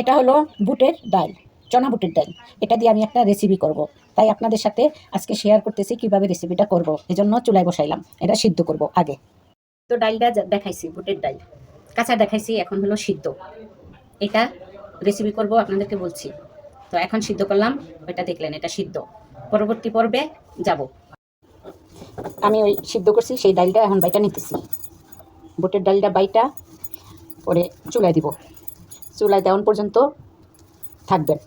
এটা হলো বুটের ডাল, চনা বুটের ডাল। এটা দিয়ে আমি একটা রেসিপি করব, তাই আপনাদের সাথে আজকে শেয়ার করতেছি কিভাবে রেসিপিটা করব। এজন্য চুলায় বসাইলাম, এটা সিদ্ধ করব আগে। তো ডালটা দেখাইছি, বুটের ডাল কাঁচা দেখাইছি, এখন হলো সিদ্ধ। এটা রেসিপি করব আপনাদেরকে বলছি। তো এখন সিদ্ধ করলাম, ওইটা দেখলেন, এটা সিদ্ধ। পরবর্তী পর্বে যাব। আমি ওই সিদ্ধ করছি সেই ডালটা এখন বাইটা নিতেছি। বুটের ডালটা বাইটা পরে চুলায় দিব, চুলায় দেওয়ান পর্যন্ত থাকবেন।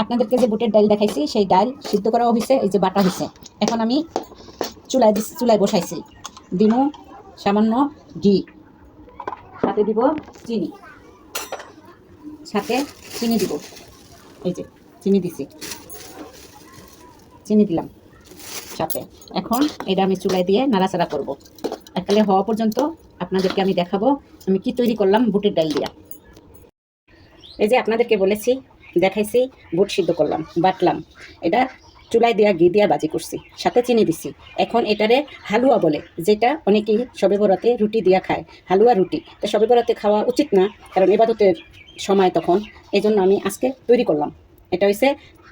আপনাদেরকে যে বুটের ডাল দেখাইছি সেই ডাল সিদ্ধ করা হয়েছে, এই যে বাটা হয়েছে। এখন আমি চুলায় বসাইছি। দিমু সামান্য ঘি, সাথে দিব চিনি, সাথে চিনি দিব। এই যে চিনি দিছি, চিনি দিলাম সাথে। এখন এটা আমি চুলায় দিয়ে নাড়াচাড়া করব। এককালে হওয়া পর্যন্ত আপনাদেরকে আমি দেখাবো আমি কি তৈরি করলাম বুটের ডাল দিয়া। এই যে আপনাদেরকে বলেছি, দেখাইছি, বুট সিদ্ধ করলাম, বাটলাম। এটা চুলায় দেওয়া ঘি দিয়া বাজি করছি, সাথে চিনি দিছি। এখন এটারে হালুয়া বলে, যেটা অনেকেই শবে বরাতে রুটি দিয়া খায়, হালুয়া রুটি। তো শবে বরাতে খাওয়া উচিত না, কারণ ইবাদতের সময় তখন। এই জন্য আমি আজকে তৈরি করলাম। এটা হচ্ছে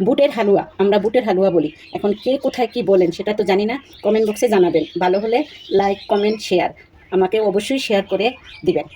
বুটের হালুয়া, আমরা বুটের হালুয়া বলি। এখন কে কোথায় কি বলেন সেটা তো জানি না, কমেন্ট বক্সে জানাবেন। ভালো হলে লাইক, কমেন্ট, শেয়ার আমাকে অবশ্যই শেয়ার করে দিবেন।